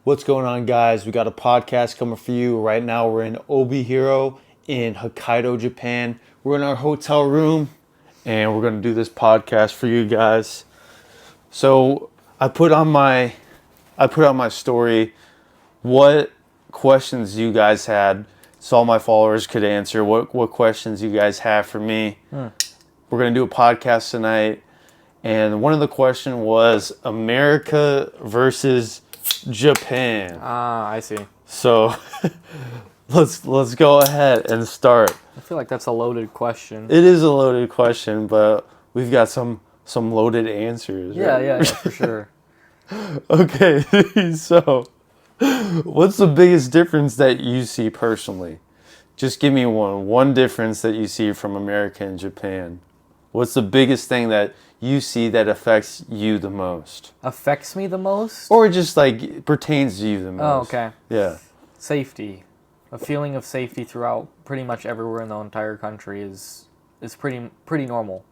What's going on, guys? We got a podcast coming for you. Right now, we're in Obihiro in Hokkaido, Japan. We're in our hotel room, and we're going to do this podcast for you guys. So, I put on my story what questions you guys had, so all my followers could answer what questions you guys have for me. We're going to do a podcast tonight, and one of the questions was America versus Japan. Ah, I see. So let's go ahead and start. I feel like that's a loaded question. It is a loaded question, but we've got some loaded answers. Yeah, right? yeah, for sure. Okay, so what's the biggest difference that you see personally? Just give me one difference that you see from America and Japan. What's the biggest thing that you see that affects you the most? Affects me the most? Or just like pertains to you the most? Oh, okay. Yeah. Safety. A feeling of safety throughout pretty much everywhere in the entire country is pretty normal.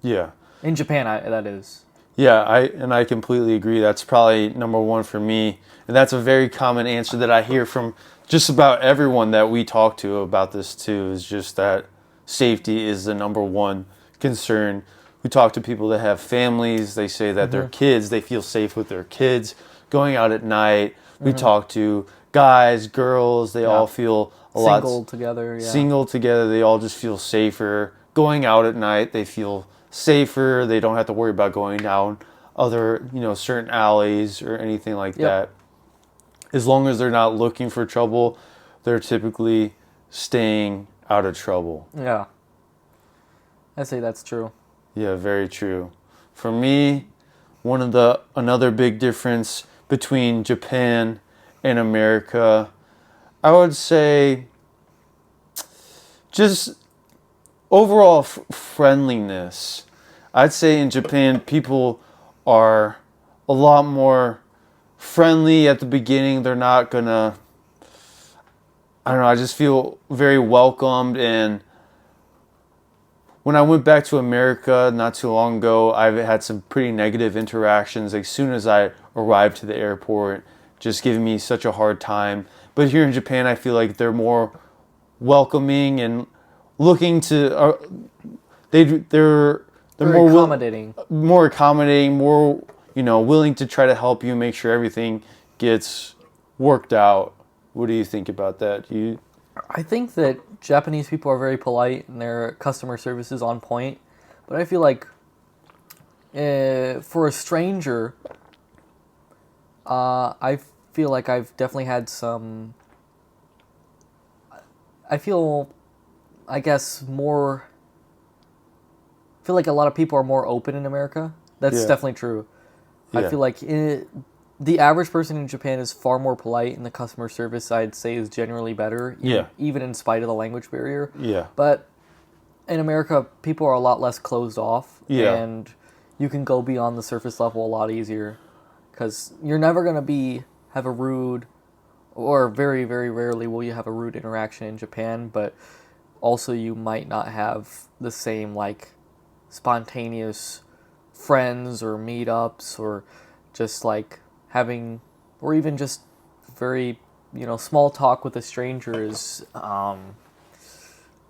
Yeah. In Japan, that is. Yeah, I completely agree. That's probably number one for me. And that's a very common answer that I hear from just about everyone that we talk to about this too, is just that safety is the number one concern. We talk to people that have families. They say that their kids, they feel safe with their kids going out at night. We talk to guys, girls, they all feel Single together, yeah. single together. They all just feel safer. Going out at night, they feel safer. They don't have to worry about going down other, certain alleys or anything like that. As long as they're not looking for trouble, they're typically staying out of trouble. Yeah. I'd say that's true. Yeah, very true. For me, another big difference between Japan and America, I would say just overall friendliness. I'd say in Japan, people are a lot more friendly at the beginning. They're not gonna, I don't know, I just feel very welcomed. And when I went back to America not too long ago, I've had some pretty negative interactions as soon as I arrived to the airport, just giving me such a hard time. But here in Japan, I feel like they're more welcoming and looking to, they're Very accommodating. more accommodating, more, willing to try to help you make sure everything gets worked out. What do you think about that? I think that Japanese people are very polite and their customer service is on point. But I feel like for a stranger, I feel like I've definitely had some... I feel like a lot of people are more open in America. That's definitely true. Yeah. I feel like the average person in Japan is far more polite, and the customer service, I'd say, is generally better. Even in spite of the language barrier. Yeah. But in America, people are a lot less closed off. Yeah. And you can go beyond the surface level a lot easier. Because you're never going to have a rude, or very, very rarely will you have a rude interaction in Japan, but also you might not have the same, spontaneous friends or meetups, or just having, or even just very, small talk with a stranger is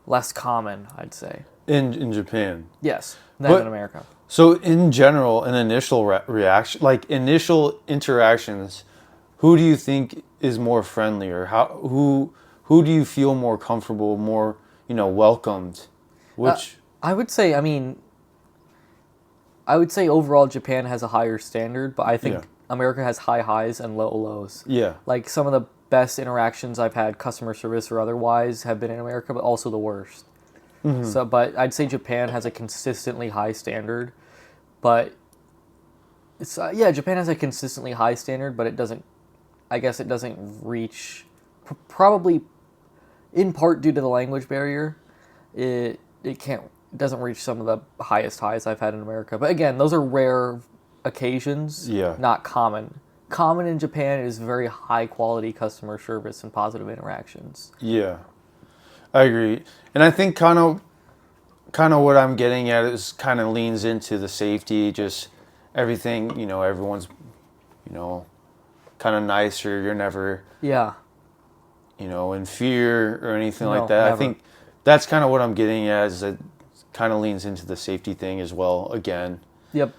less common, I'd say. In Japan. Yes, than in America. So in general, an initial reaction, initial interactions, who do you think is more friendly, or who do you feel more comfortable, more, welcomed? Which I would say overall Japan has a higher standard, but I think America has high highs and low lows. Yeah. Some of the best interactions I've had, customer service or otherwise, have been in America, but also the worst. Mm-hmm. So, but I'd say Japan has a consistently high standard, but it's Japan has a consistently high standard, but it doesn't reach, probably in part due to the language barrier. It doesn't reach some of the highest highs I've had in America. But again, those are rare occasions, not common. Common in Japan is very high quality customer service and positive interactions. Yeah, I agree. And I think kind of what I'm getting at is kind of leans into the safety, just everything, everyone's, kind of nicer. You're never, Yeah. In fear or anything No, like that. never. I think that's kind of what I'm getting at, is it kind of leans into the safety thing as well, again. Yep.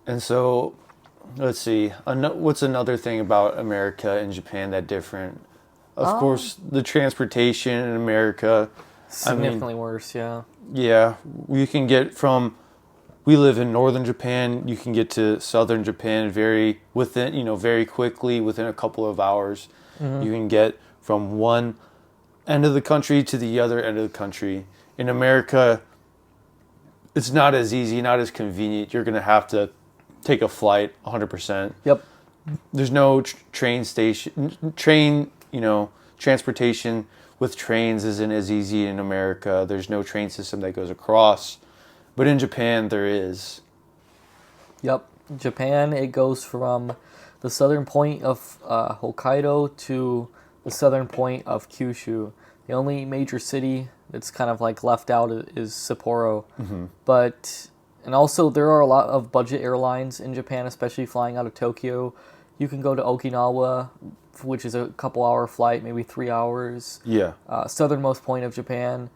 And so, let's see. What's another thing about America and Japan that different? Of course, the transportation in America. Significantly worse, yeah. Yeah, we can get from. We live in northern Japan. You can get to southern Japan very quickly, within a couple of hours. You can get from one end of the country to the other end of the country. In America, it's not as easy, not as convenient. You're going to have to take a flight 100%. Yep. There's no transportation with trains isn't as easy in America. There's no train system that goes across. But in Japan, there is. Yep. Japan, it goes from the southern point of Hokkaido to the southern point of Kyushu. The only major city that's kind of like left out is Sapporo. And also there are a lot of budget airlines in Japan, especially flying out of Tokyo. You can go to Okinawa, which is a couple-hour flight, maybe 3 hours. Yeah. Southernmost point of Japan,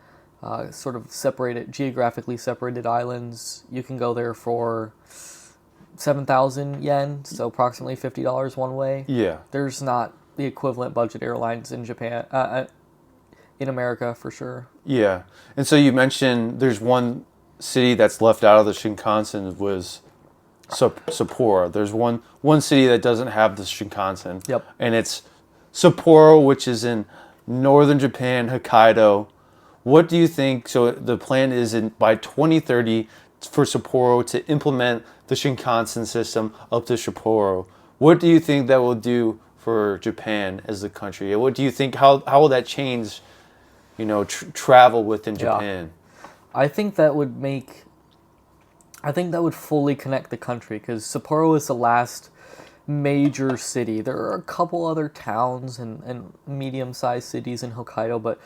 sort of geographically separated islands. You can go there for 7,000 yen, so approximately $50 one way. Yeah. There's not the equivalent budget airlines in Japan, in America for sure. Yeah. And so you mentioned there's one city that's left out of the Shinkansen was Sapporo. There's one city that doesn't have the Shinkansen. Yep. And it's Sapporo, which is in northern Japan, Hokkaido. What do you think? So the plan is by 2030 for Sapporo to implement the Shinkansen system up to Sapporo. What do you think that will do for Japan as a country? What do you think? How will that change? Travel within Japan. I think that would fully connect the country, because Sapporo is the last major city. There are a couple other towns and medium-sized cities in Hokkaido, but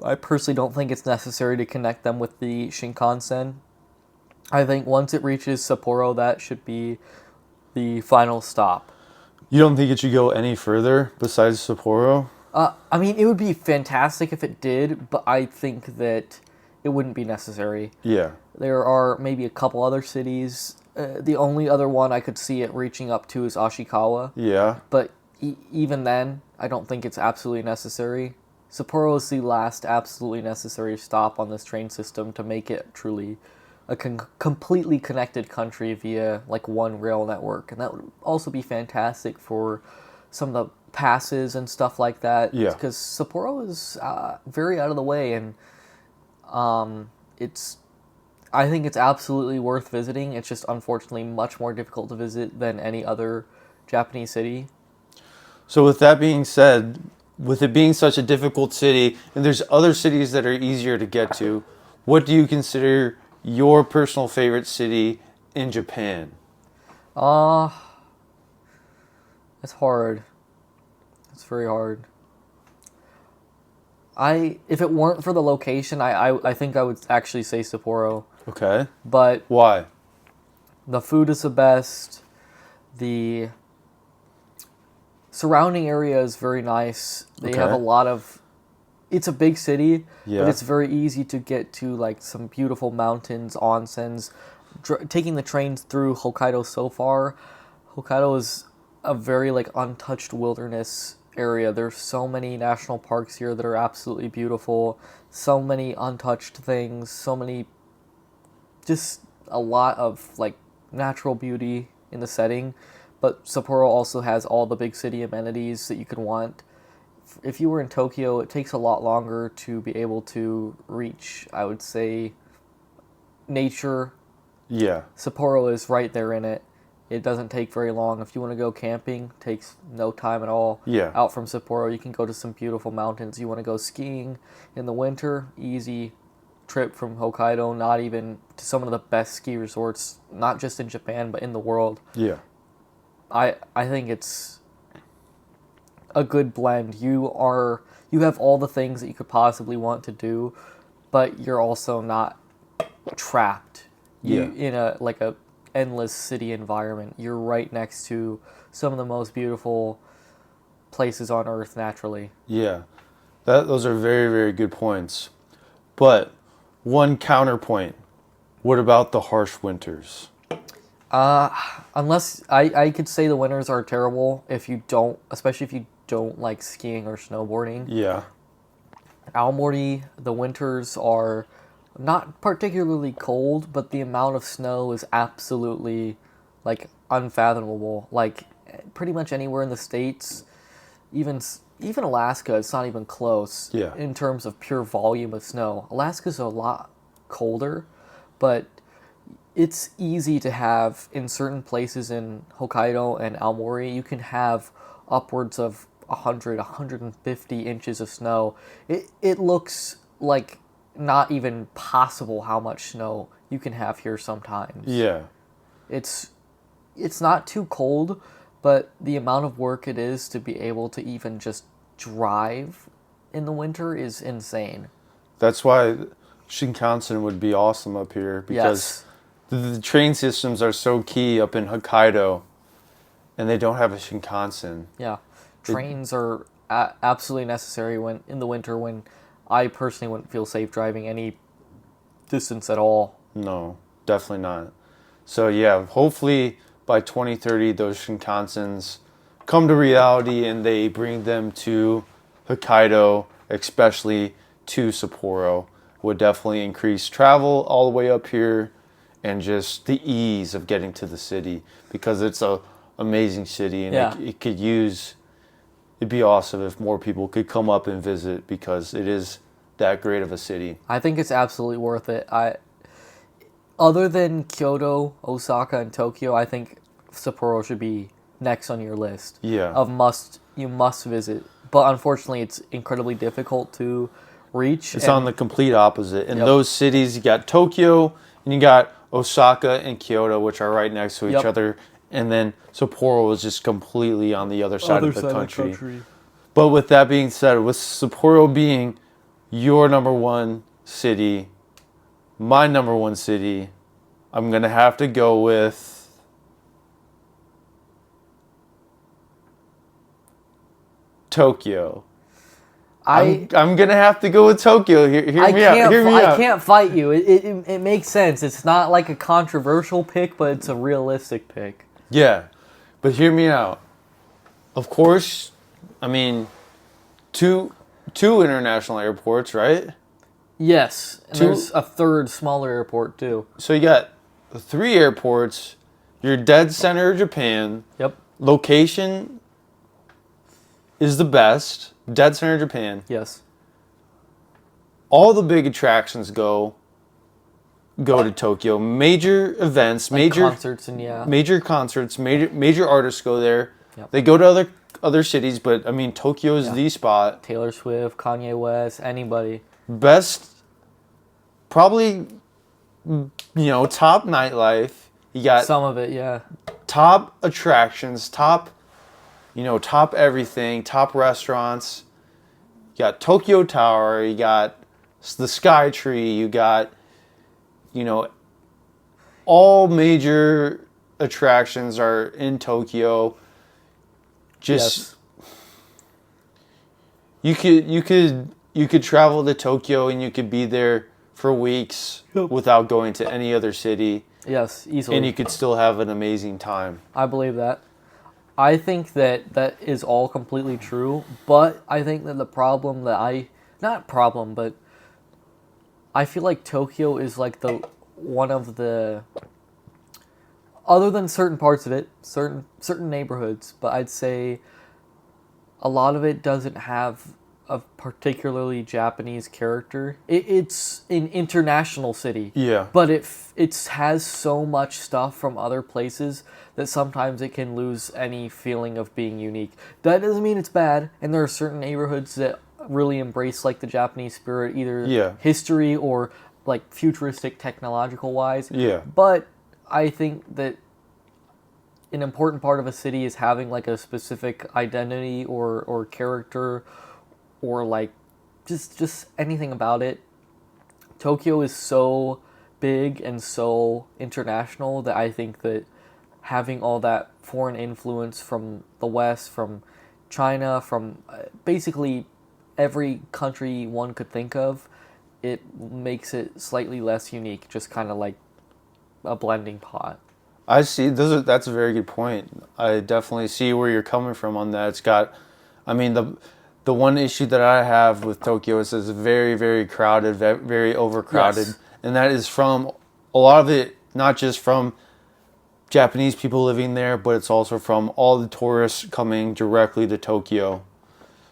I personally don't think it's necessary to connect them with the Shinkansen. I think once it reaches Sapporo, that should be the final stop. You don't think it should go any further besides Sapporo? I mean, it would be fantastic if it did, but I think that it wouldn't be necessary. Yeah. There are maybe a couple other cities. The only other one I could see it reaching up to is Ashikawa. Yeah. But even then, I don't think it's absolutely necessary. Sapporo is the last absolutely necessary stop on this train system to make it truly a completely connected country via like one rail network. And that would also be fantastic for some of the passes and stuff like that. Yeah. Because Sapporo is very out of the way, and I think it's absolutely worth visiting. It's just unfortunately much more difficult to visit than any other Japanese city. So with that being said, with it being such a difficult city, and there's other cities that are easier to get to, what do you consider your personal favorite city in Japan? It's hard. It's very hard. If it weren't for the location, I think I would actually say Sapporo. Okay. But why? The food is the best. The surrounding area is very nice. They have a lot of... It's a big city, but it's very easy to get to like some beautiful mountains, onsens. Taking the trains through Hokkaido so far, Hokkaido is a very like untouched wilderness area. There's so many national parks here that are absolutely beautiful. So many untouched things. So many... Just a lot of like natural beauty in the setting. But Sapporo also has all the big city amenities that you could want. If you were in Tokyo, it takes a lot longer to be able to reach, I would say, nature. Yeah. Sapporo is right there in it. It doesn't take very long. If you want to go camping, it takes no time at all. Yeah. Out from Sapporo, you can go to some beautiful mountains. You want to go skiing in the winter, easy trip from Hokkaido, not even to some of the best ski resorts, not just in Japan, but in the world. Yeah. I think it's a good blend. You have all the things that you could possibly want to do, but you're also not trapped. In a endless city environment. You're right next to some of the most beautiful places on Earth naturally. Yeah, those are very, very good points. But one counterpoint, what about the harsh winters? Unless I could say the winters are terrible if you don't, especially if you don't like skiing or snowboarding. Yeah, Aomori, the winters are not particularly cold, but the amount of snow is absolutely like unfathomable. Like pretty much anywhere in the states, even Alaska, it's not even close. Yeah. In terms of pure volume of snow. Alaska's a lot colder, but it's easy to have in certain places in Hokkaido and Aomori, you can have upwards of 100, 150 inches of snow. It looks like not even possible how much snow you can have here sometimes. yeah. It's not too cold, but the amount of work it is to be able to even just drive in the winter is insane. That's why Shinkansen would be awesome up here because the train systems are so key up in Hokkaido, and they don't have a Shinkansen. Yeah. Trains are absolutely necessary when in the winter when I personally wouldn't feel safe driving any distance at all. No, definitely not. So yeah, hopefully by 2030 those Shinkansens come to reality and they bring them to Hokkaido, especially to Sapporo. Would definitely increase travel all the way up here and just the ease of getting to the city because it's a amazing city and it could use. It'd be awesome if more people could come up and visit because it is that great of a city. I think it's absolutely worth it. Other than Kyoto, Osaka, and Tokyo, I think Sapporo should be next on your list. Yeah. Of you must visit. But unfortunately, it's incredibly difficult to reach. It's on the complete opposite. In those cities, you got Tokyo and you got Osaka and Kyoto, which are right next to each other. And then Sapporo is just completely on the other side of the country. But with that being said, with Sapporo being your number one city, my number one city, I'm going to have to go with Tokyo. I'm going to have to go with Tokyo. Hear me out. I can't fight you. It makes sense. It's not like a controversial pick, but it's a realistic pick. Yeah, but hear me out. Of course, I mean, two international airports, right? Yes, and there's a third smaller airport too. So you got 3 airports. You're dead center of Japan. Yep. Location is the best. Dead center of Japan. Yes. All the big attractions go to Tokyo. Major events, major concerts and major concerts, major artists go there. Yep. They go to other cities, but I mean Tokyo is the spot. Taylor Swift, Kanye West, anybody. Best, probably, top nightlife. You got some of it, yeah. Top attractions, top everything, top restaurants. You got Tokyo Tower. You got the Sky Tree. You got, all major attractions are in Tokyo. Just you could travel to Tokyo and you could be there for weeks without going to any other city. Yes, easily. And you could still have an amazing time. I believe that. I think that is all completely true, but I think that the problem that but I feel like Tokyo is like one of the, other than certain parts of it, certain neighborhoods, but I'd say a lot of it doesn't have a particularly Japanese character. It's an international city. Yeah. But it has so much stuff from other places that sometimes it can lose any feeling of being unique. That doesn't mean it's bad, and there are certain neighborhoods that really embrace like the Japanese spirit, either history or like futuristic technological wise. Yeah. But I think that an important part of a city is having like a specific identity or character or like just anything about it. Tokyo is so big and so international that I think that having all that foreign influence from the West, from China, from basically every country one could think of, it makes it slightly less unique, just kind of like a blending pot. I see. That's a very good point. I definitely see where you're coming from on that. It's got, I mean, the one issue that I have with Tokyo is it's very, very crowded, very overcrowded. Yes. And that is from a lot of it, not just from Japanese people living there, but it's also from all the tourists coming directly to Tokyo.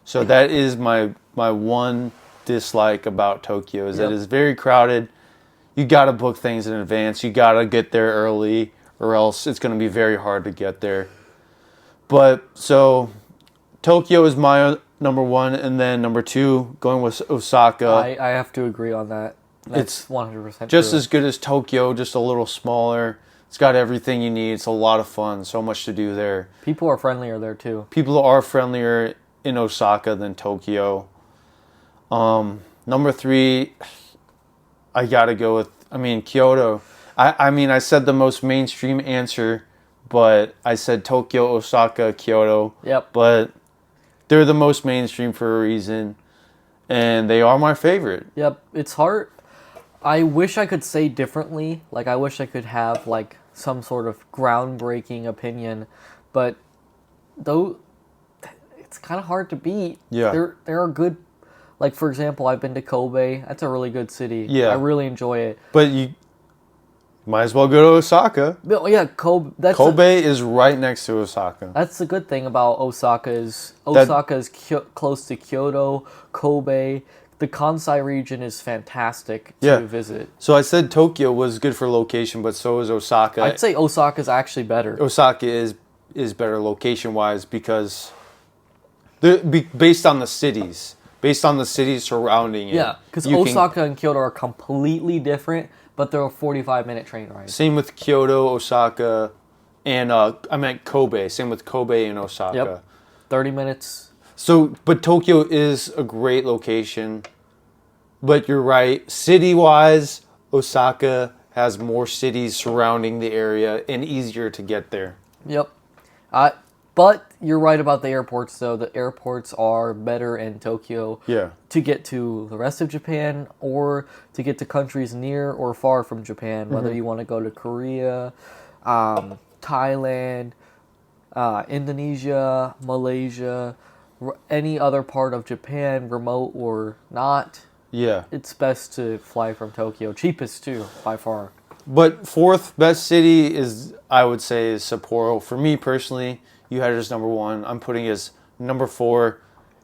So that is my one dislike about Tokyo is that it's very crowded. You got to book things in advance. You got to get there early, or else it's going to be very hard to get there. But so Tokyo is my number one, and then number two, going with Osaka. I have to agree on that. That's 100% just true. as good as Tokyo, just a little smaller. It's got everything you need. It's a lot of fun. So much to do there. People are friendlier there too. People are friendlier in Osaka than Tokyo. Number three, I gotta go with, Kyoto. I said the most mainstream answer, but I said Tokyo, Osaka, Kyoto. Yep. But they're the most mainstream for a reason, and they are my favorite. Yep. It's hard. I wish I could say differently. Like, I wish I could have, like, some sort of groundbreaking opinion, but though it's kind of hard to beat. Yeah. There are good, like, for example, I've been to Kobe. That's a really good city. Yeah. I really enjoy it. But you might as well go to Osaka. But, yeah, Kobe. Kobe is right next to Osaka. That's the good thing about Osaka is close to Kyoto, Kobe. The Kansai region is fantastic to visit. So I said Tokyo was good for location, but so is Osaka. I'd say Osaka's actually better. Osaka is better location-wise because based on the cities surrounding it. Yeah, because Osaka and Kyoto are completely different, but they're a 45-minute train ride. Same with Kyoto, Osaka, and I meant Kobe. Same with Kobe and Osaka. Yep, 30 minutes. So, but Tokyo is a great location. But you're right. City-wise, Osaka has more cities surrounding the area and easier to get there. Yep. But you're right about the airports, though. The airports are better in Tokyo to get to the rest of Japan or to get to countries near or far from Japan, whether you want to go to Korea, Thailand, Indonesia, Malaysia, any other part of Japan, remote or not. Yeah. It's best to fly from Tokyo. Cheapest, too, by far. But fourth best city is, I would say, is Sapporo. For me personally, you had it as number one. I'm putting it as number four.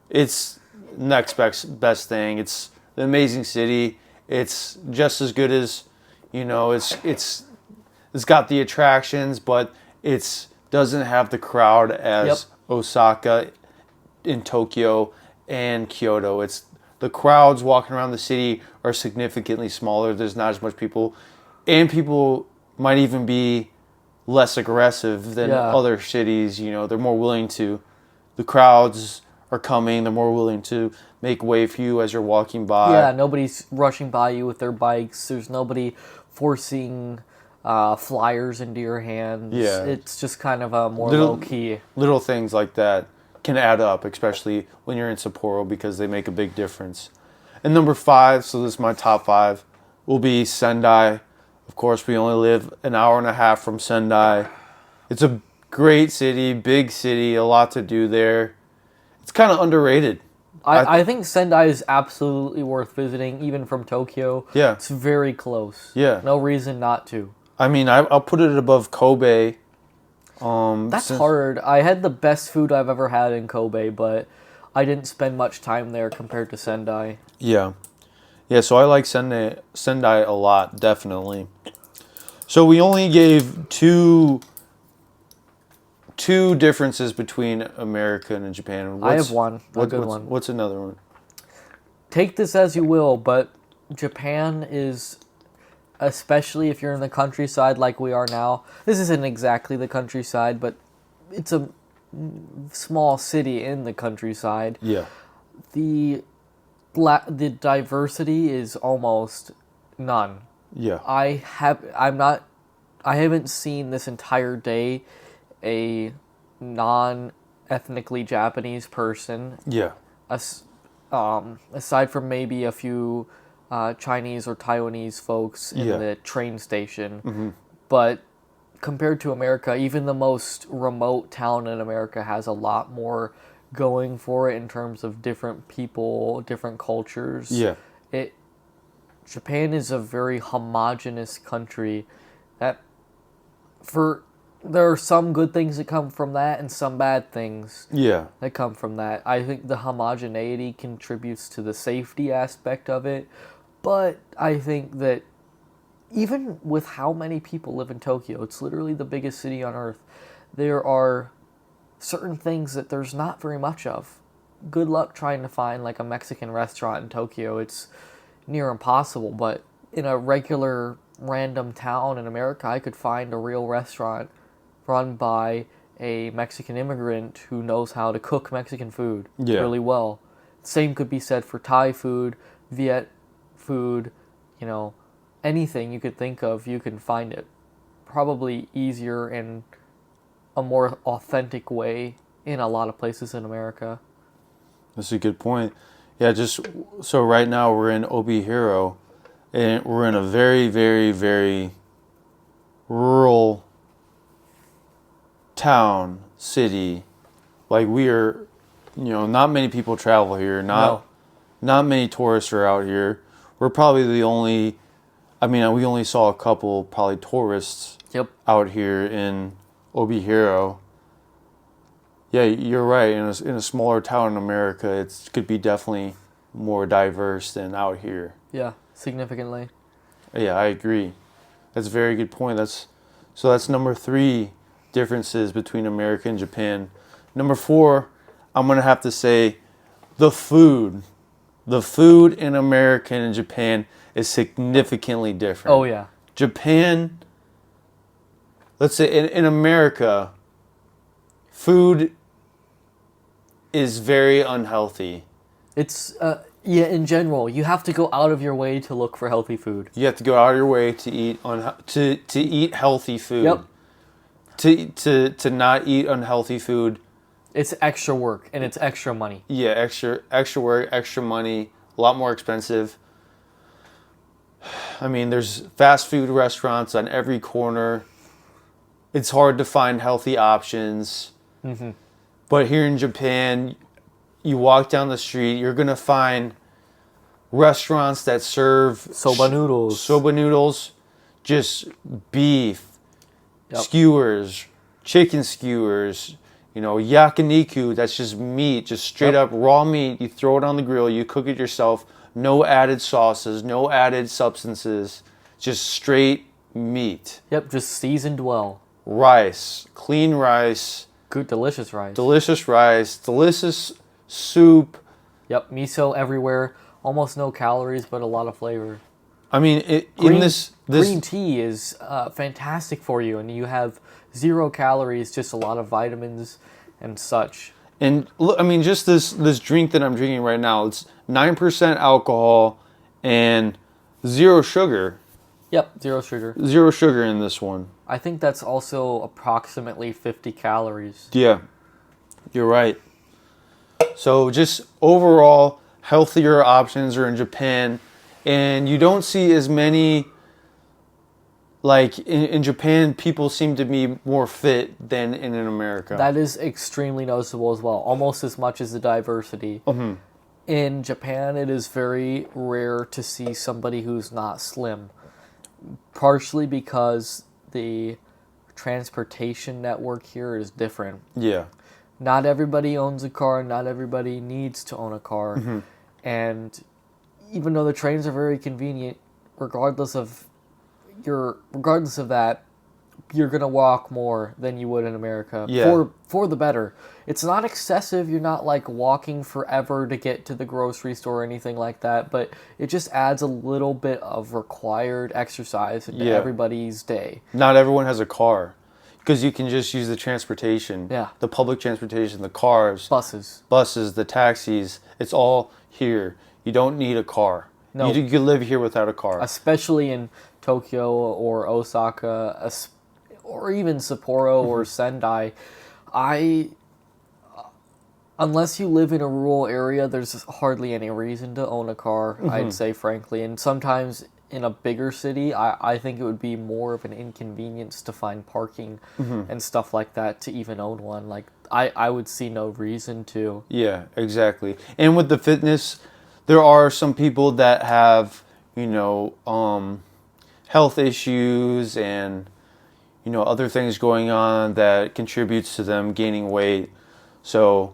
It's next best thing. It's an amazing city. It's just as good as, it's got the attractions, but it doesn't have the crowd as Osaka, in Tokyo, and Kyoto. It's the crowds walking around the city are significantly smaller. There's not as much people, and people might even be less aggressive than other cities. They're more willing to. The crowds are coming. They're more willing to make way for you as you're walking by. Yeah, nobody's rushing by you with their bikes. There's nobody forcing flyers into your hands. Yeah. It's just kind of a more low key. Little things like that can add up, especially when you're in Sapporo, because they make a big difference. And number five, so this is my top five, will be Sendai. Of course, we only live an hour and a half from Sendai. It's a great city, big city, a lot to do there. It's kind of underrated. I think Sendai is absolutely worth visiting, even from Tokyo. Yeah. It's very close. Yeah. No reason not to. I'll put it above Kobe. That's hard. I had the best food I've ever had in Kobe, but I didn't spend much time there compared to Sendai. Yeah. Yeah, so I like Sendai a lot, definitely. So we only gave two differences between America and Japan. I have one, a good one. What's another one? Take this as you will, but Japan is, especially if you're in the countryside like we are now, this isn't exactly the countryside, but it's a small city in the countryside. Yeah. The diversity is almost none. Yeah. I haven't seen this entire day a non-ethnically Japanese person, Yeah. aside from maybe a few Chinese or Taiwanese folks in Yeah. the train station. But compared to America, even the most remote town in America has a lot more going for it in terms of different people, different cultures. Yeah. Japan is a very homogenous country that there are some good things that come from that and some bad things Yeah. that come from that. I think the homogeneity contributes to the safety aspect of it, but I think that even with how many people live in Tokyo, it's literally the biggest city on earth, there are certain things that there's not very much of. Good luck trying to find like a Mexican restaurant in Tokyo. It's near impossible, but in a regular random town in America, I could find a real restaurant run by a Mexican immigrant who knows how to cook Mexican food really well. Same could be said for Thai food, Viet food, anything you could think of, you can find it. Probably easier and a more authentic way in a lot of places in America. That's a good point. Yeah, just so right now we're in Obihiro, and we're in a very, very, very rural town, city. Like we are, not many people travel here. Not many tourists are out here. We're probably the only. I mean, we only saw a couple probably tourists out here in Obihiro. Yeah, you're right. In a smaller town in America, it could be definitely more diverse than out here. Yeah, significantly. Yeah, I agree. That's a very good point. That's number 3 differences between America and Japan. Number 4, I'm gonna have to say the food. The food in America and Japan is significantly different. Oh yeah. Japan, let's say in America, food is very unhealthy. It's in general, you have to go out of your way to look for healthy food. You have to go out of your way to eat to eat healthy food. Yep. To not eat unhealthy food. It's extra work and it's extra money. Yeah, extra work, extra money, a lot more expensive. I mean, there's fast food restaurants on every corner. It's hard to find healthy options. Mm-hmm. But here in Japan, you walk down the street, you're going to find restaurants that serve soba noodles. Soba noodles, just beef, skewers, chicken skewers, yakiniku, that's just meat, just straight up raw meat. You throw it on the grill, you cook it yourself, no added sauces, no added substances, just straight meat. Yep, just seasoned well. Rice, clean rice. Good, delicious rice. Delicious rice, delicious soup. Yep, miso everywhere. Almost no calories, but a lot of flavor. I mean, green tea is fantastic for you, and you have 0 calories, just a lot of vitamins and such. And look, I mean, just this drink that I'm drinking right now, it's 9% alcohol and 0 sugar. Yep, 0 sugar. 0 sugar in this one. I think that's also approximately 50 calories. Yeah, you're right. So just overall, healthier options are in Japan, and you don't see as many. Like in Japan, people seem to be more fit than in America. That is extremely noticeable as well, almost as much as the diversity. Mm-hmm. In Japan, it is very rare to see somebody who's not slim, partially because the transportation network here is different. Yeah. Not everybody owns a car, not everybody needs to own a car. Mm-hmm. And even though the trains are very convenient, regardless of that, you're gonna walk more than you would in America. Yeah. For the better. It's not excessive. You're not like walking forever to get to the grocery store or anything like that. But it just adds a little bit of required exercise into everybody's day. Not everyone has a car, because you can just use the transportation. Yeah. The public transportation, the cars, buses, the taxis. It's all here. You don't need a car. No. You can live here without a car. Especially in Tokyo or Osaka, or even Sapporo or Sendai, I unless you live in a rural area, there's hardly any reason to own a car, I'd say, frankly. And sometimes in a bigger city, I think it would be more of an inconvenience to find parking and stuff like that to even own one. Like, I would see no reason to. Yeah, exactly. And with the fitness, there are some people that have, health issues and, other things going on that contributes to them gaining weight. So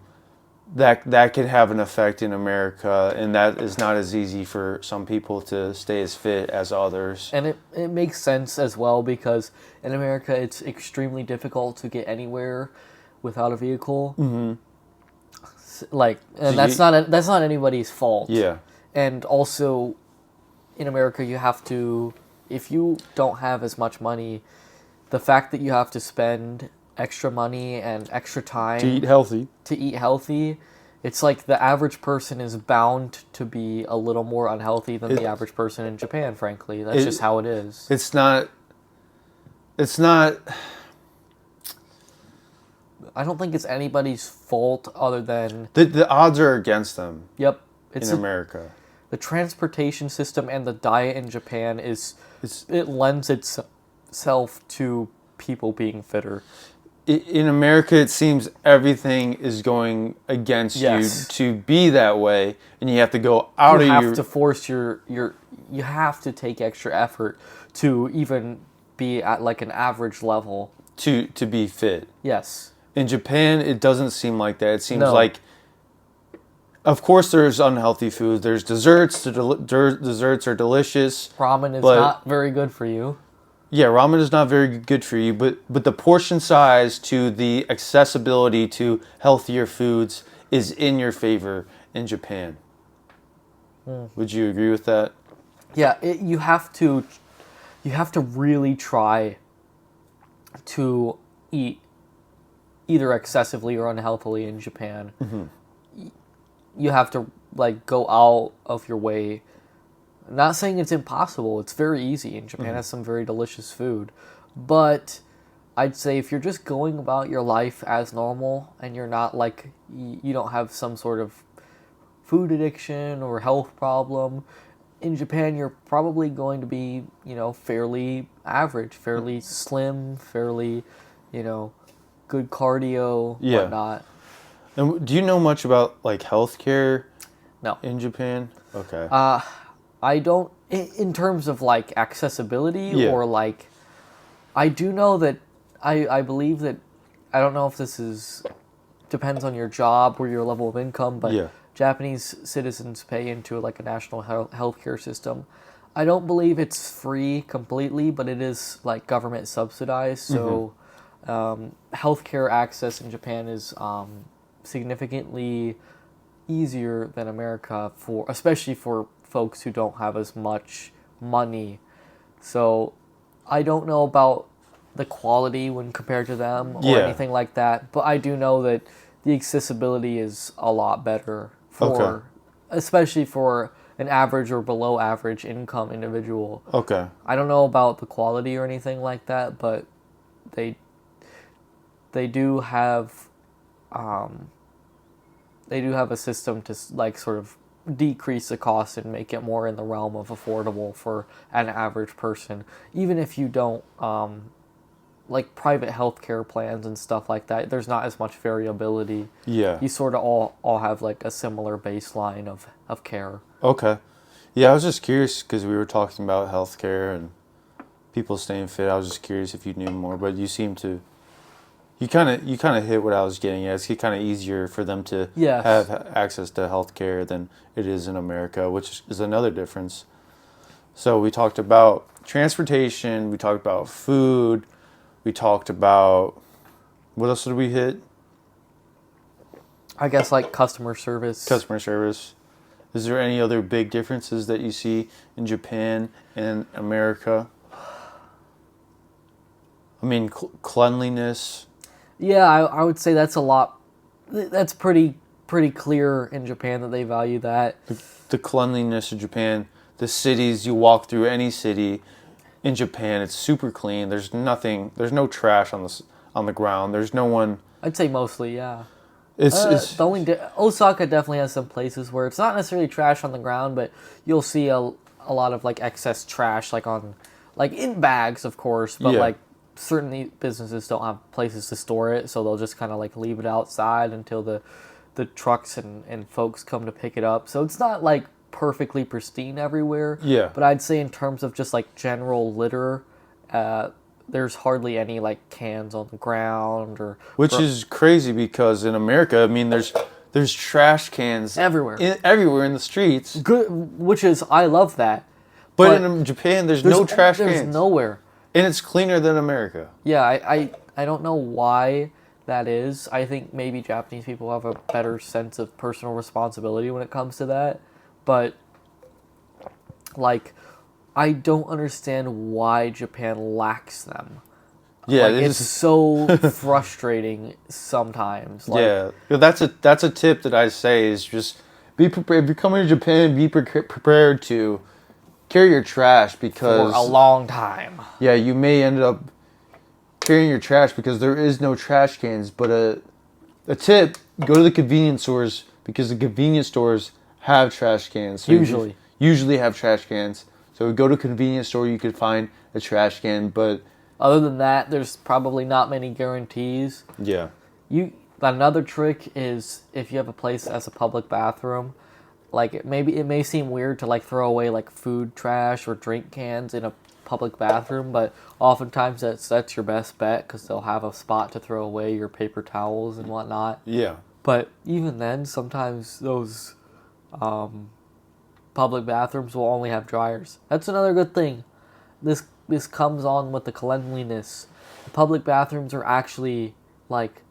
that could have an effect in America, and that is not as easy for some people to stay as fit as others. And it makes sense as well, because in America it's extremely difficult to get anywhere without a vehicle. And that's not anybody's fault. Yeah. And also, in America, you have to, if you don't have as much money, the fact that you have to spend extra money and extra time To eat healthy, it's like the average person is bound to be a little more unhealthy than the average person in Japan, frankly. That's just how it is. It's not I don't think it's anybody's fault other than... the odds are against them. Yep. In America. The transportation system and the diet in Japan it lends itself to people being fitter. In America, it seems everything is going against you to be that way, and you have to go out of your... You have to force you have to take extra effort to even be at like an average level. To be fit. Yes. In Japan, it doesn't seem like that. It seems like, of course, there's unhealthy foods. There's desserts. Desserts are delicious. Ramen is not very good for you. Yeah, ramen is not very good for you, but the portion size to the accessibility to healthier foods is in your favor in Japan. Would you agree with that? Yeah, you have to really try to eat either excessively or unhealthily in Japan. You have to go out of your way. Not saying it's impossible. It's very easy. And Japan has some very delicious food. But I'd say if you're just going about your life as normal and you're not you don't have some sort of food addiction or health problem, in Japan you're probably going to be, fairly average, fairly slim, fairly, good cardio, whatnot. And do you know much about healthcare? No. In Japan? Okay. I don't, in terms of accessibility or I do know that I believe that, I don't know if this depends on your job or your level of income, but Japanese citizens pay into a national healthcare system. I don't believe it's free completely, but it is government subsidized. So healthcare access in Japan is significantly easier than America, especially for folks who don't have as much money. So I don't know about the quality when compared to them or anything like that, but I do know that the accessibility is a lot better especially for an average or below average income individual. Okay. I don't know about the quality or anything like that, but they do have a system to sort of decrease the cost and make it more in the realm of affordable for an average person, even if you don't private healthcare plans and stuff like that. There's not as much variability. You sort of all have a similar baseline of care. Okay. Yeah, I was just curious because we were talking about healthcare and people staying fit. I was just curious if you knew more, but you seem to. You kind of hit what I was getting at. It's kind of easier for them to have access to healthcare than it is in America, which is another difference. So we talked about transportation. We talked about food. We talked about, what else did we hit? I guess customer service. Customer service. Is there any other big differences that you see in Japan and America? I mean, cleanliness. Yeah, I would say that's a lot. That's pretty clear in Japan that they value that. The cleanliness of Japan, the cities, you walk through any city, in Japan, it's super clean. There's nothing. There's no trash on the ground. There's no one. I'd say mostly, yeah. It's The only Osaka definitely has some places where it's not necessarily trash on the ground, but you'll see a lot of like excess trash like on like in bags, of course, but Yeah. like certain businesses don't have places to store it, so they'll just kind of like leave it outside until the trucks and folks come to pick it up. So it's not like perfectly pristine everywhere. Yeah. But I'd say in terms of just like general litter, there's hardly any like cans on the ground or Which is crazy because in America, I mean, there's trash cans everywhere. everywhere in the streets. Good, which is I love that. But in Japan, there's no trash There's cans. nowhere. And it's cleaner than America. Yeah, I don't know why that is. I think maybe Japanese people have a better sense of personal responsibility when it comes to that. But, like, I don't understand why Japan lacks them. Yeah, Like, it's so frustrating sometimes. Like, yeah, that's a tip that I say is just be prepared. If you're coming to Japan, be prepared to carry your trash because for a long time. yeah, you may end up carrying your trash because there is no trash cans. But a tip: go to the convenience stores because the convenience stores have trash cans. So usually have trash cans. So go to a convenience store, you could find a trash can. But other than that, there's probably not many guarantees. yeah, Another trick is if you have a place as a public bathroom, like it may seem weird to like throw away like food trash or drink cans in a public bathroom, but oftentimes that's your best bet because they'll have a spot to throw away your paper towels and whatnot. yeah. But even then, sometimes those public bathrooms will only have dryers. That's another good thing. This comes on with the cleanliness. The public bathrooms are actually like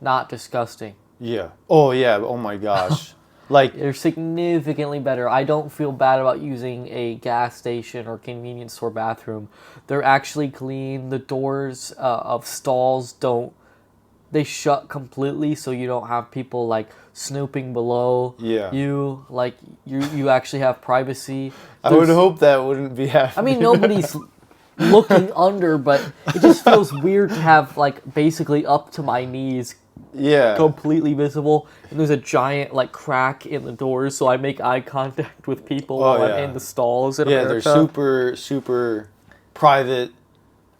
not disgusting. Yeah. Oh yeah. Oh my gosh. Like They're significantly better. I don't feel bad about using a gas station or convenience store bathroom. They're actually clean. The doors of stalls they shut completely, so you don't have people like snooping below you. Like you actually have privacy. I would hope that wouldn't be happening. I mean, nobody's looking under, but it just feels weird to have like basically up to my knees completely visible, and there's a giant like crack in the doors, so I make eye contact with people while I'm in the stalls in America. They're super private.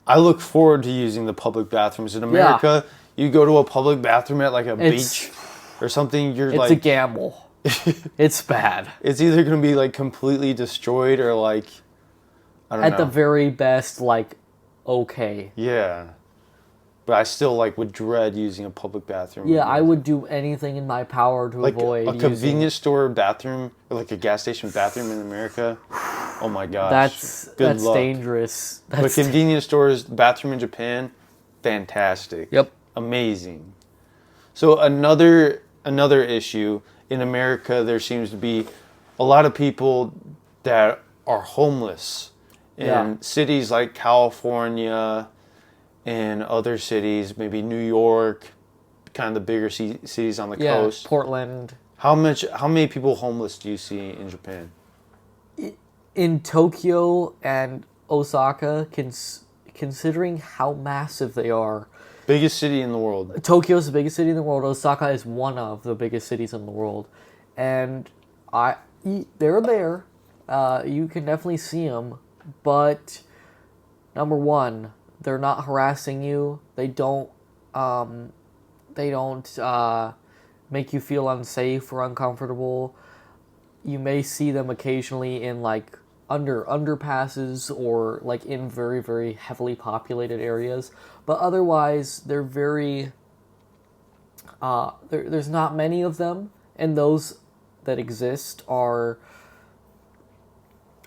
I look forward to using the public bathrooms in America. You go to a public bathroom at like a beach or something, it's a gamble. It's bad. It's either going to be like completely destroyed or like I don't know. At the very best, like okay. Yeah. But I still would dread using a public bathroom. Yeah, I would do anything in my power to avoid a convenience store bathroom or like a gas station bathroom in America. Oh my gosh, that's dangerous. But convenience stores bathroom in Japan, fantastic. Yep, amazing. So another issue in America, there seems to be a lot of people that are homeless in cities like California. In other cities, maybe New York, kind of the bigger cities on the coast. Portland. How many people homeless do you see in Japan? In Tokyo and Osaka, considering how massive they are. Biggest city in the world. Tokyo's the biggest city in the world. Osaka is one of the biggest cities in the world. And they're there. You can definitely see them. But, number one, they're not harassing you. They don't make you feel unsafe or uncomfortable. You may see them occasionally in under underpasses or in very, very heavily populated areas, but otherwise they're very there's not many of them, and those that exist are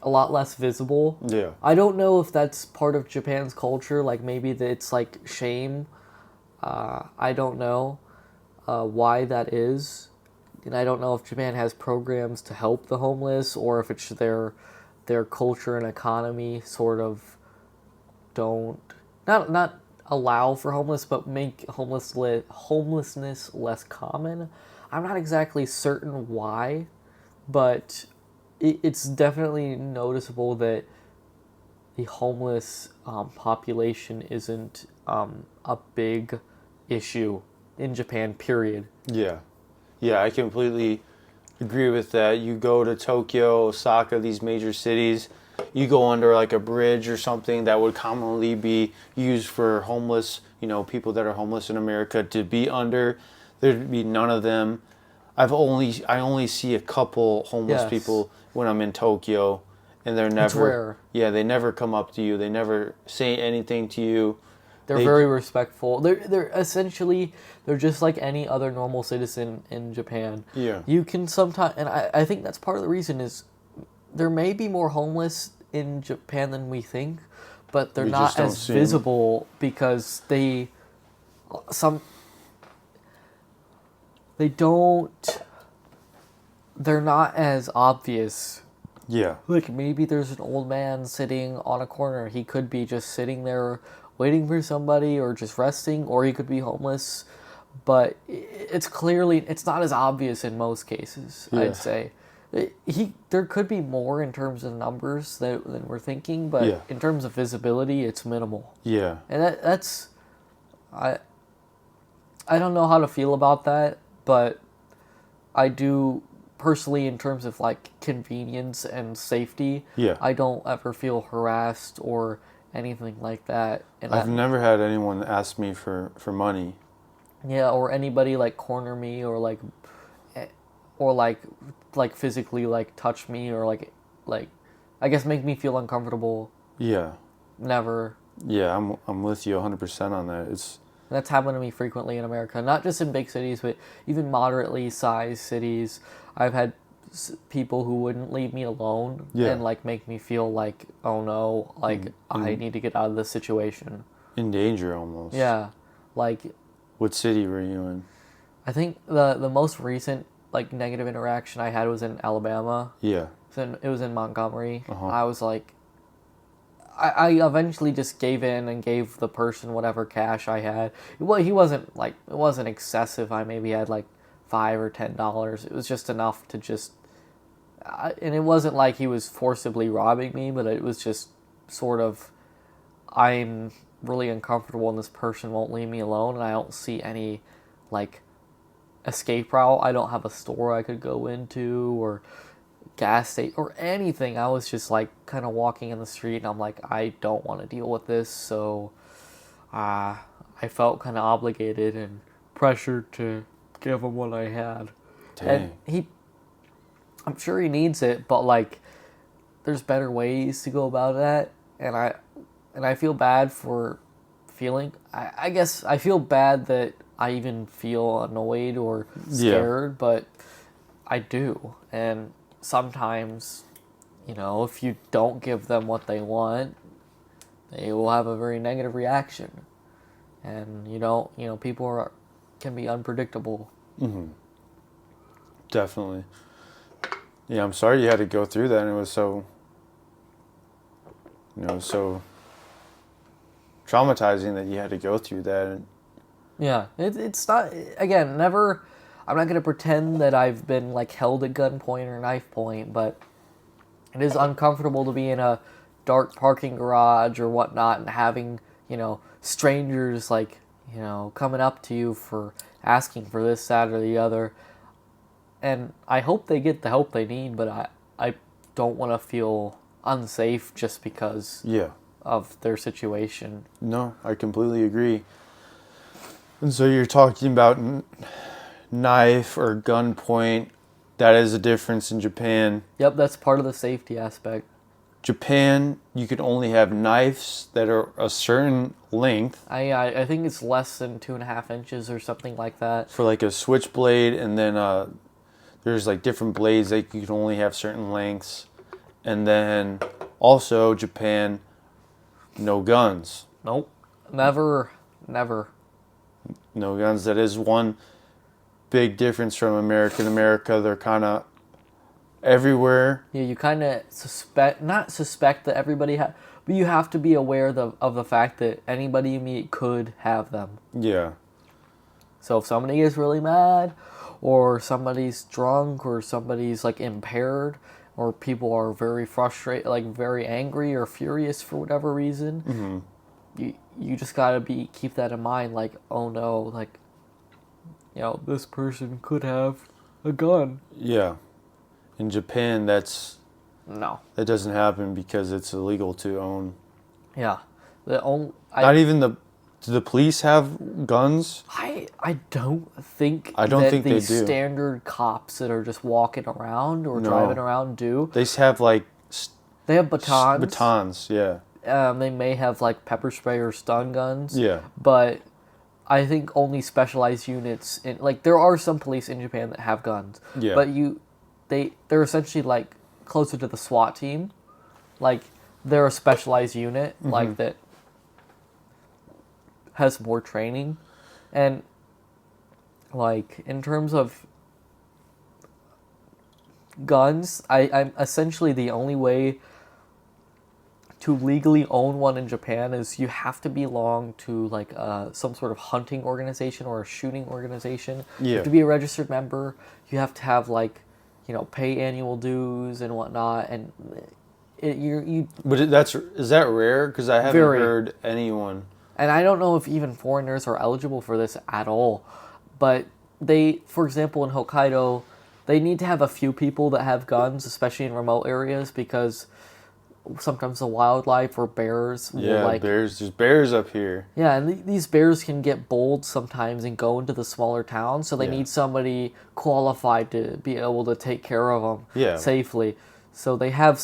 a lot less visible. Yeah. I don't know if that's part of Japan's culture, maybe it's shame. I don't know why that is. And I don't know if Japan has programs to help the homeless or if it's their culture and economy sort of don't not allow for homeless but make homelessness less common. I'm not exactly certain why, but it's definitely noticeable that the homeless population isn't a big issue in Japan, period. Yeah. Yeah, I completely agree with that. You go to Tokyo, Osaka, these major cities, you go under like a bridge or something that would commonly be used for homeless, people that are homeless in America to be under. There'd be none of them. I only see a couple homeless Yes. people when I'm in Tokyo, and they're never. It's rare. Yeah, they never come up to you. They never say anything to you. They're very respectful. They're essentially they're just like any other normal citizen in Japan. Yeah. You can sometimes, and I think that's part of the reason is there may be more homeless in Japan than we think, but they're We not just don't as see 'em. visible because they don't. They're not as obvious. Yeah. Like maybe there's an old man sitting on a corner. He could be just sitting there waiting for somebody or just resting, or he could be homeless. But it's not as obvious in most cases, Yeah. I'd say. There could be more in terms of numbers than we're thinking, but Yeah. in terms of visibility, it's minimal. Yeah. And that's I don't know how to feel about that, but I do personally, in terms of like convenience and safety, Yeah. I don't ever feel harassed or anything like that. And I've never had anyone ask me for money. yeah, or anybody like corner me or like physically like touch me or like I guess make me feel uncomfortable. Yeah. Never. Yeah, I'm with you 100% on that. It's That's happened to me frequently in America, not just in big cities, but even moderately sized cities. I've had people who wouldn't leave me alone and like make me feel like, oh no, like I need to get out of this situation. in danger almost. Yeah, like What city were you in? I think the most recent like negative interaction I had was in Alabama. Yeah. It was in Montgomery. Uh-huh. I was like, I eventually just gave in and gave the person whatever cash I had. Well, it wasn't excessive. I maybe had like $5 or $10. It was just enough to just, and it wasn't like he was forcibly robbing me, but it was just sort of, I'm really uncomfortable and this person won't leave me alone, and I don't see any like escape route. I don't have a store I could go into or gas station or anything. I was just like kind of walking in the street and I'm like, I don't want to deal with this. So I felt kind of obligated and pressured to give him what I had. Dang. And I'm sure he needs it, but like there's better ways to go about that. And I feel bad for feeling, I guess I feel bad that I even feel annoyed or scared, but I do. And sometimes, if you don't give them what they want, they will have a very negative reaction. And people can be unpredictable. Mm-hmm. Definitely. Yeah, I'm sorry you had to go through that, and it was so traumatizing that you had to go through that. Yeah, it's not, again, never, I'm not going to pretend that I've been like held at gunpoint or knife point, but it is uncomfortable to be in a dark parking garage or whatnot and having, strangers like, coming up to you for asking for this, that, or the other. And I hope they get the help they need, but I don't want to feel unsafe just because of their situation. No, I completely agree. And so you're talking about knife or gunpoint. That is a difference in Japan. Yep, that's part of the safety aspect. Japan, you can only have knives that are a certain length. I think it's less than 2.5 inches or something like that. For like a switchblade, and then there's like different blades that you can only have certain lengths. And then also Japan, no guns. Nope. Never. No guns. That is one big difference from America. In America, they're kind of everywhere. Yeah, you kind of not suspect that everybody has, but you have to be aware of the fact that anybody you meet could have them. Yeah. So if somebody is really mad, or somebody's drunk, or somebody's like impaired, or people are very frustrated, like very angry or furious for whatever reason, you just gotta keep that in mind. Like, oh no, like, this person could have a gun. Yeah. In Japan, No. that doesn't happen because it's illegal to own. Yeah. Not even do the police have guns? I don't think I don't think the they do. standard cops that are just walking around or driving around do. They have like They have batons. Batons, yeah. They may have like pepper spray or stun guns. Yeah. But I think only specialized units there are some police in Japan that have guns. Yeah. But they're essentially like closer to the SWAT team. Like they're a specialized unit like that has more training. And like in terms of guns, I'm essentially the only way to legally own one in Japan is you have to belong to like some sort of hunting organization or a shooting organization. Yeah. You have to be a registered member. You have to have like, pay annual dues and whatnot. And But is that rare? Because I haven't heard anyone. And I don't know if even foreigners are eligible for this at all. But for example, in Hokkaido, they need to have a few people that have guns, especially in remote areas, because sometimes the wildlife or bears will bears. There's bears up here. Yeah, and these bears can get bold sometimes and go into the smaller towns, so they need somebody qualified to be able to take care of them safely. So they have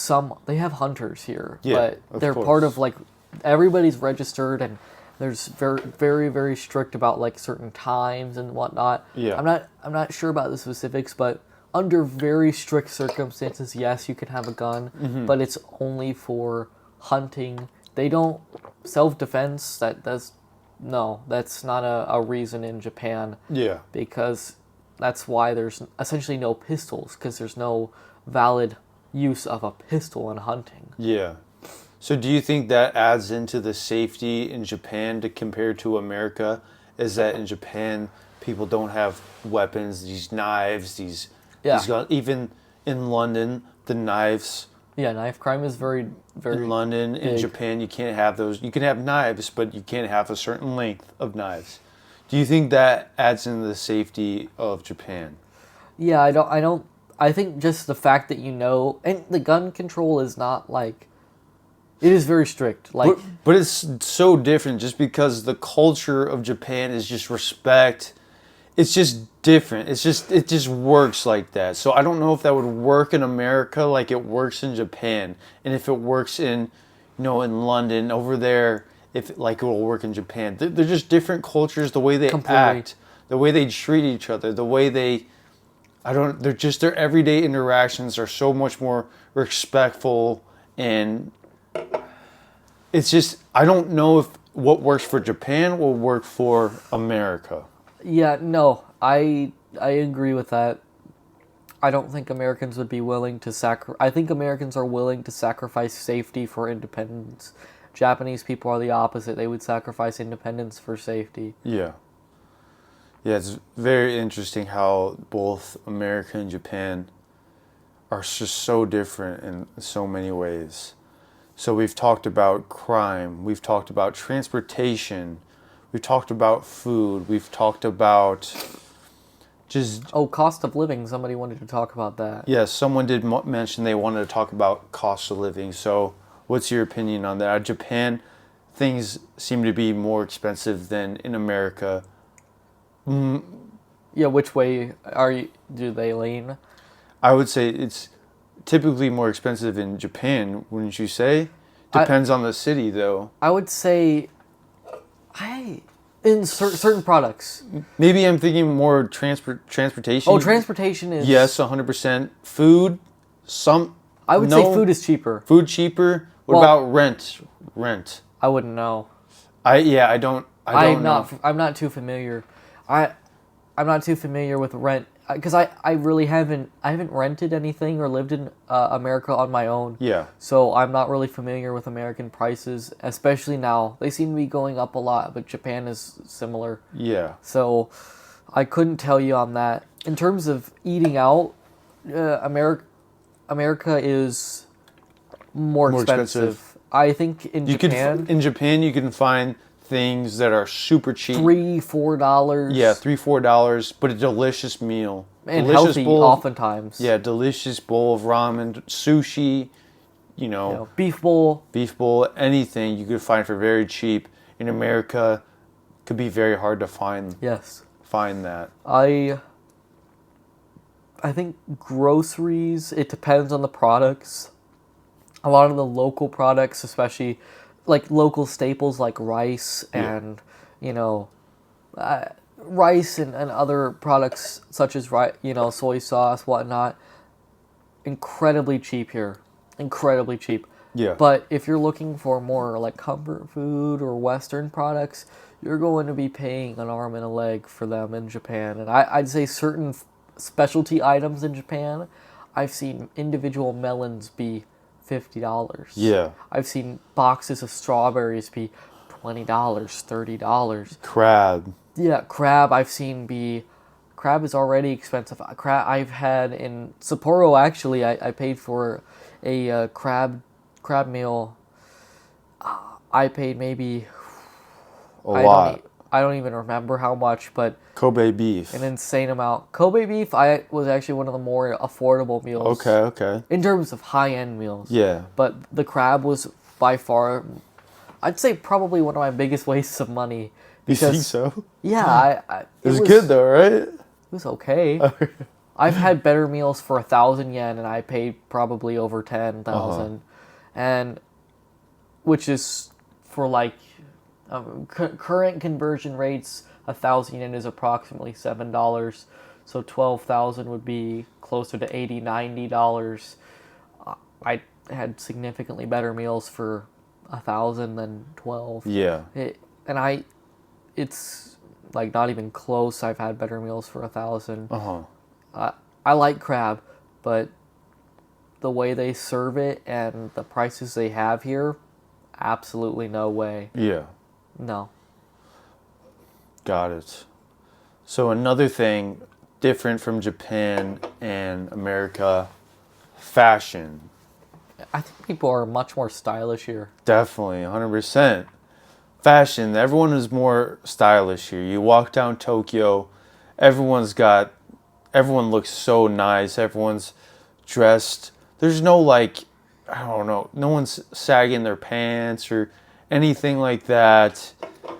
hunters here, but they're part of like everybody's registered, and there's very very very strict about like certain times and whatnot. Yeah. I'm not sure about the specifics, but under very strict circumstances, yes, you can have a gun, but it's only for hunting. They don't self-defense. That's not a reason in Japan. Yeah. Because that's why there's essentially no pistols, because there's no valid use of a pistol in hunting. Yeah. So do you think that adds into the safety in Japan to compare to America? Is that in Japan people don't have weapons, these knives, these guns, even in London, the knives. Yeah, knife crime is very, very in London, big. In Japan, you can't have those. You can have knives, but you can't have a certain length of knives. Do you think that adds into the safety of Japan? Yeah, I think just the fact that and the gun control is not like, it is very strict. Like, but it's so different just because the culture of Japan is just respect. It's just different. It just works like that. So I don't know if that would work in America like it works in Japan, and if it works in, in London over there, if like it will work in Japan. They're just different cultures. The way they act, the way they treat each other, the way their everyday interactions are so much more respectful, and it's just I don't know if what works for Japan will work for America. Yeah, no, I agree with that. I don't think Americans would be willing to I think Americans are willing to sacrifice safety for independence. Japanese people are the opposite. They would sacrifice independence for safety. Yeah. Yeah, it's very interesting how both America and Japan are just so different in so many ways. So we've talked about crime, we've talked about transportation, we've talked about food, we've talked about just... Oh, cost of living, somebody wanted to talk about that. Yes, someone did mention they wanted to talk about cost of living. So what's your opinion on that? Japan, things seem to be more expensive than in America. Yeah, which way do they lean? I would say it's typically more expensive in Japan, wouldn't you say? Depends on the city, though. I would say, in certain products. Maybe I'm thinking more transportation. Oh, transportation is... Yes, 100%. Food, I would say food is cheaper. Food cheaper? What about rent? I wouldn't know. I don't know. I'm not too familiar. I'm not too familiar with rent because I really haven't rented anything or lived in America on my own. Yeah. So I'm not really familiar with American prices, especially now. They seem to be going up a lot, but Japan is similar. Yeah. So I couldn't tell you on that. In terms of eating out, America is more More expensive. expensive. I think in Japan, In Japan, you can find things that are super cheap. $3-4. Yeah, $3-4, but a delicious meal. And Delicious healthy, bowl. oftentimes. Yeah, delicious bowl of ramen, sushi, Beef bowl. anything you could find for very cheap. In America, could be very hard to find. Yes. Find that. I think groceries, it depends on the products. A lot of the local products, especially like local staples like rice and, rice and other products such as, soy sauce, whatnot, incredibly cheap here. Incredibly cheap. Yeah. But if you're looking for more like comfort food or Western products, you're going to be paying an arm and a leg for them in Japan. And I'd say certain specialty items in Japan, I've seen individual melons be $50. Yeah. I've seen boxes of strawberries be $20, $30. Crab. Yeah, crab I've seen be... Crab is already expensive. Crab I've had in Sapporo, actually, I paid for a crab meal. I paid maybe... A lot. I don't even remember how much, but Kobe beef. an insane amount. Kobe beef was actually one of the more affordable meals. Okay. In terms of high-end meals. Yeah. But the crab was by far, I'd say probably one of my biggest wastes of money. Because, you think so? Yeah. It was good though, right? It was okay. I've had better meals for 1,000 yen, and I paid probably over 10,000, and which is for like current conversion rates. 1,000 yen is approximately $7, so 12,000 would be closer to $80-90. I had significantly better meals for 1,000 than 12. Yeah. It's like not even close. I've had better meals for 1,000. Uh-huh. I like crab, but the way they serve it and the prices they have here, absolutely no way. Yeah. No. Got it. So another thing different from Japan and America, fashion. I think people are much more stylish here. Definitely, 100%. Fashion, everyone is more stylish here. You walk down Tokyo, everyone looks so nice, everyone's dressed. There's no no one's sagging their pants or anything like that.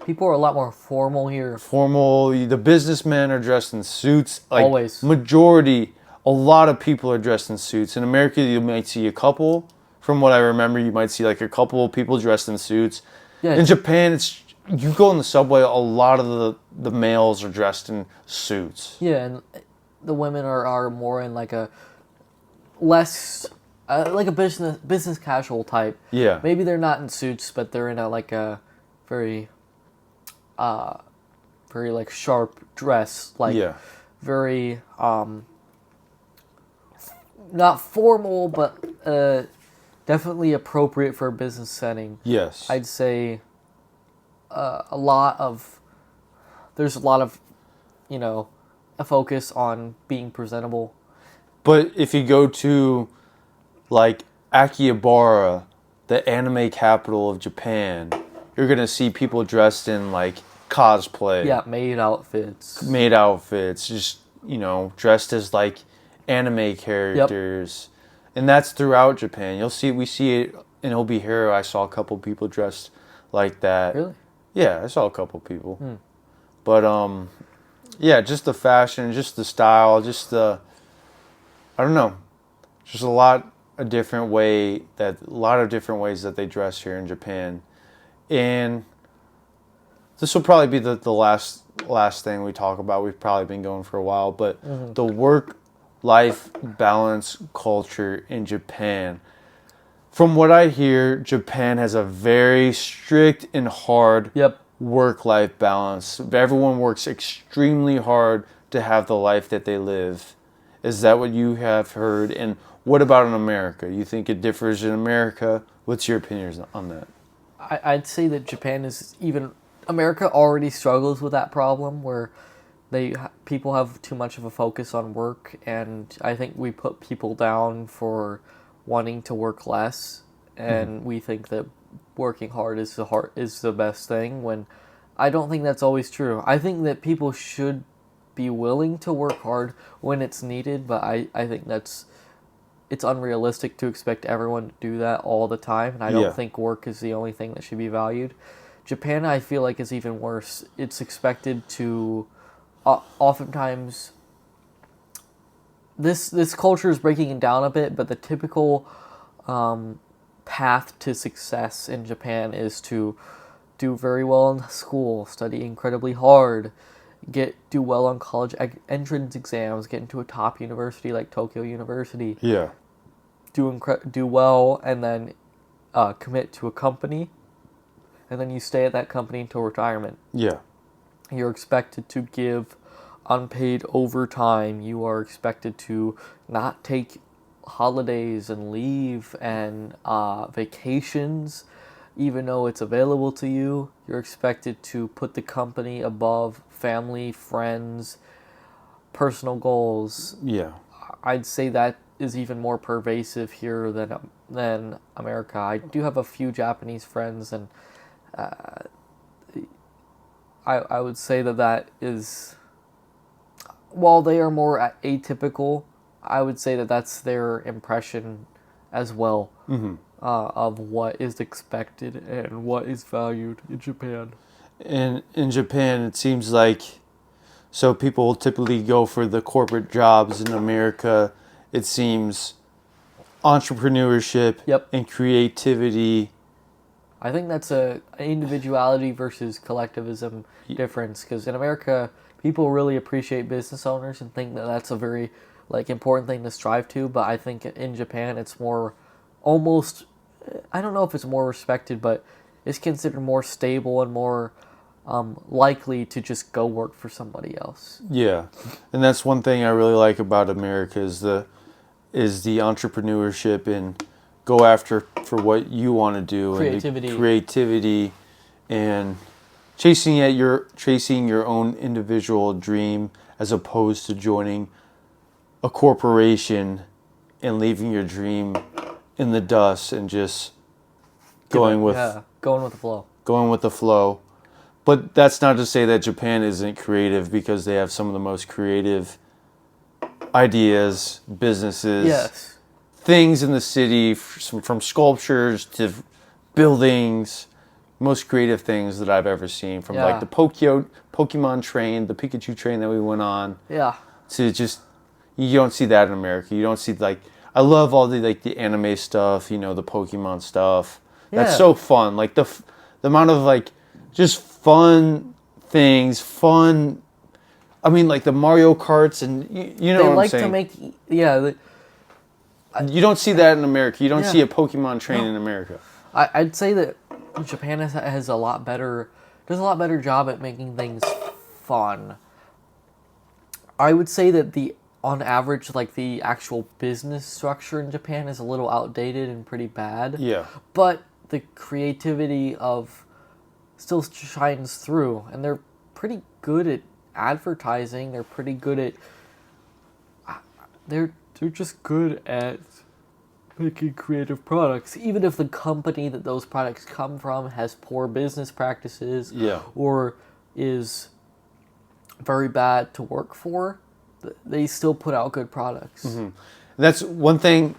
People are a lot more formal here. Formal, the businessmen are dressed in suits. Always. A lot of people are dressed in suits. In America, you might see a couple. From what I remember, you might see like a couple of people dressed in suits. Yeah. In Japan, you go in the subway, a lot of the males are dressed in suits. Yeah, and the women are more in like a less like a business casual type. Yeah. Maybe they're not in suits, but they're in a very very like sharp dress, like very not formal, but definitely appropriate for a business setting. Yes. I'd say there's a lot of a focus on being presentable. But if you go to like Akihabara, the anime capital of Japan, you're going to see people dressed in like cosplay. Yeah, maid outfits, just, dressed as like anime characters. Yep. And that's throughout Japan. We see it in Obihiro. I saw a couple people dressed like that. Really? Yeah, I saw a couple people. But just the fashion, just the style, I don't know. Just a lot of different ways that they dress here in Japan. And this will probably be the last thing we talk about. We've probably been going for a while, but the work-life balance culture in Japan. From what I hear, Japan has a very strict and hard work-life balance. Everyone works extremely hard to have the life that they live. Is that what you have heard? And what about in America? You think it differs in America? What's your opinion on that? I'd say that America already struggles with that problem where People have too much of a focus on work, and I think we put people down for wanting to work less, and we think that working hard is the best thing, when I don't think that's always true. I think that people should be willing to work hard when it's needed, but I think it's unrealistic to expect everyone to do that all the time, and I don't think work is the only thing that should be valued. Japan, I feel like, is even worse. It's expected to oftentimes this culture is breaking it down a bit, but the typical path to success in Japan is to do very well in school, study incredibly hard, do well on college entrance exams, get into a top university like Tokyo University. Yeah. Do well, and then commit to a company, and then you stay at that company until retirement. Yeah. You're expected to give unpaid overtime. You are expected to not take holidays and leave and vacations, even though it's available to you. You're expected to put the company above family, friends, personal goals. Yeah. I'd say that is even more pervasive here than America. I do have a few Japanese friends, and I would say that is, while they are more atypical, I would say that that's their impression as well of what is expected and what is valued in Japan. And in Japan, it seems like, so people typically go for the corporate jobs. In America, it seems entrepreneurship and creativity. I think that's a individuality versus collectivism difference, because in America, people really appreciate business owners and think that that's a very important thing to strive to. But I think in Japan, it's more almost, I don't know if it's more respected, but it's considered more stable and more likely to just go work for somebody else. Yeah, and that's one thing I really like about America is the entrepreneurship and go after for what you want to do, Creativity. And creativity and chasing your own individual dream, as opposed to joining a corporation and leaving your dream in the dust and just going with the flow. Going with the flow. But that's not to say that Japan isn't creative, because they have some of the most creative ideas, businesses, things in the city, from sculptures to buildings, most creative things that I've ever seen, from like the Pokemon train, the Pikachu train that we went on, to just, you don't see that in America. You don't see, I love all the anime stuff, the Pokemon stuff. That's so fun. The amount of just fun things, I mean, the Mario Karts, and you know what I'm saying. They like to make, you don't see that in America. You don't see a Pokemon train in America. I'd say that Japan does a lot better job at making things fun. I would say that on average, the actual business structure in Japan is a little outdated and pretty bad. Yeah. But the creativity still shines through, and they're pretty good at advertising. They're pretty good at they're just good at making creative products, even if the company that those products come from has poor business practices or is very bad to work for. They still put out good products. Mm-hmm. That's one thing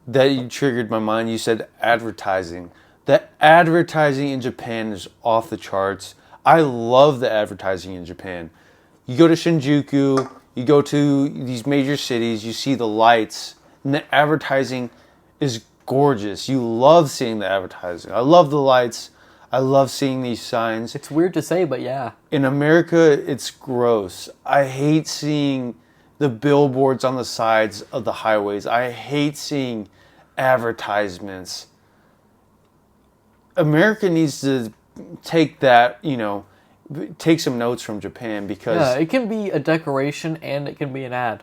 that you triggered my mind. You said advertising. The advertising in Japan is off the charts. I love the advertising in Japan. You go to Shinjuku, you go to these major cities, you see the lights, and the advertising is gorgeous. You love seeing the advertising. I love the lights. I love seeing these signs. It's weird to say, but yeah. In America, it's gross. I hate seeing the billboards on the sides of the highways. I hate seeing advertisements. America needs to take that, take some notes from Japan, because it can be a decoration and it can be an ad.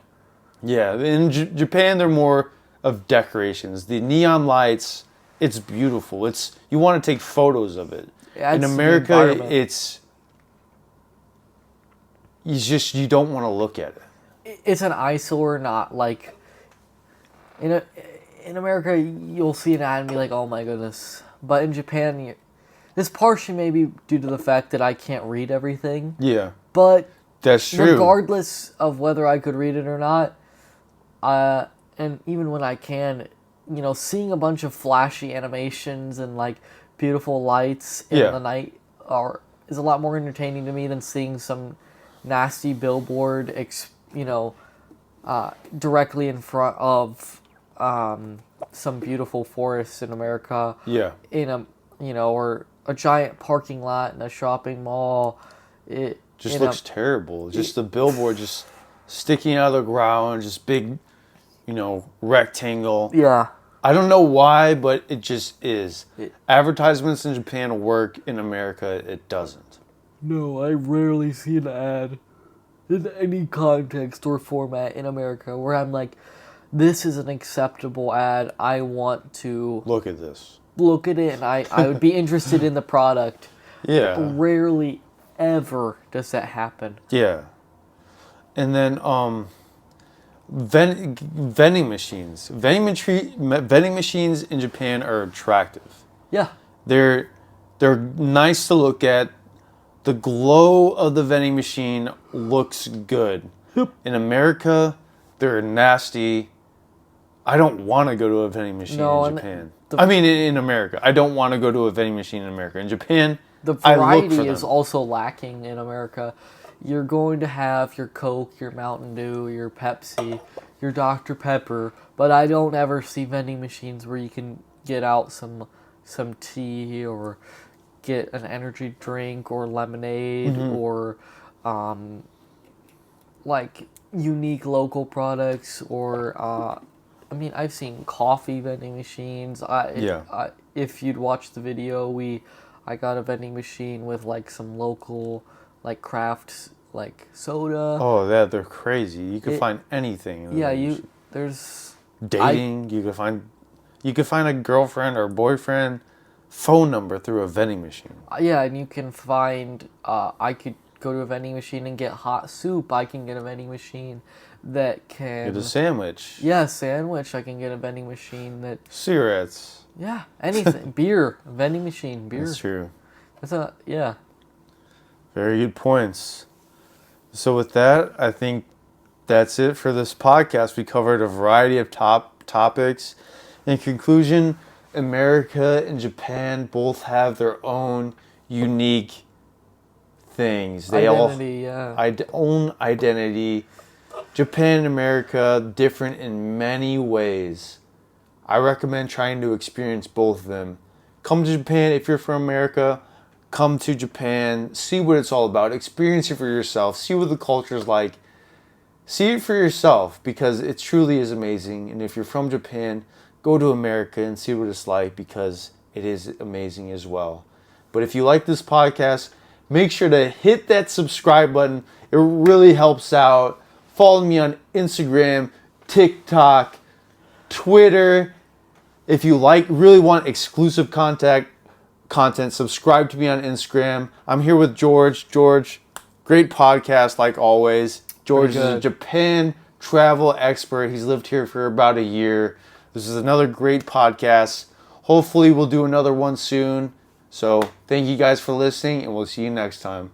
Yeah, in Japan they're more of decorations. The neon lights, it's beautiful. You want to take photos of it. In America, you don't want to look at it. It's an eyesore, not like in America you'll see an ad and be like, oh my goodness. But in Japan, this partially maybe due to the fact that I can't read everything. Yeah. But that's true. Regardless of whether I could read it or not, and even when I can, seeing a bunch of flashy animations and like beautiful lights in the night is a lot more entertaining to me than seeing some nasty billboard, directly in front of some beautiful forests in America. Yeah. In or a giant parking lot in a shopping mall. It just looks terrible. Just the billboard just sticking out of the ground, just big, rectangle. Yeah. I don't know why, but it just is. Advertisements in Japan work. In America, it doesn't. No, I rarely see an ad in any context or format in America where I'm like, this is an acceptable ad. I want to look at this. Look at it, and I would be interested in the product. Yeah. Rarely ever does that happen. Yeah. And then vending machines. Vending machines in Japan are attractive. Yeah. They're nice to look at. The glow of the vending machine looks good. Yep. In America, they're nasty. I don't want to go to a vending machine in Japan. In America. I don't want to go to a vending machine in America. In Japan, the variety is also lacking in America. You're going to have your Coke, your Mountain Dew, your Pepsi, your Dr. Pepper, but I don't ever see vending machines where you can get out some tea or get an energy drink or lemonade or like unique local products or I've seen coffee vending machines. If you'd watched the video, I got a vending machine with like some local like craft like soda. Oh, they're crazy. You can find anything. There's dating. You could find a girlfriend or boyfriend phone number through a vending machine. Yeah, and you can find. I could go to a vending machine and get hot soup. I can get a vending machine that can get a sandwich. Yeah, sandwich. I can get a vending machine that cigarettes. Yeah, anything. Beer, vending machine, beer. That's true. Yeah. Very good points. So with that, I think that's it for this podcast. We covered a variety of topics. In conclusion, America and Japan both have their own unique things. They own identity. Japan and America different in many ways. I recommend trying to experience both of them. Come to Japan if you're from America. Come to Japan. See what it's all about. Experience it for yourself. See what the culture is like. See it for yourself because it truly is amazing. And if you're from Japan, go to America and see what it's like because it is amazing as well. But if you like this podcast, make sure to hit that subscribe button. It really helps out. Follow me on Instagram, TikTok, Twitter. If you really want exclusive content, subscribe to me on Instagram. I'm here with George. George, great podcast like always. George is a Japan travel expert. He's lived here for about a year. This is another great podcast. Hopefully we'll do another one soon. So thank you guys for listening and we'll see you next time.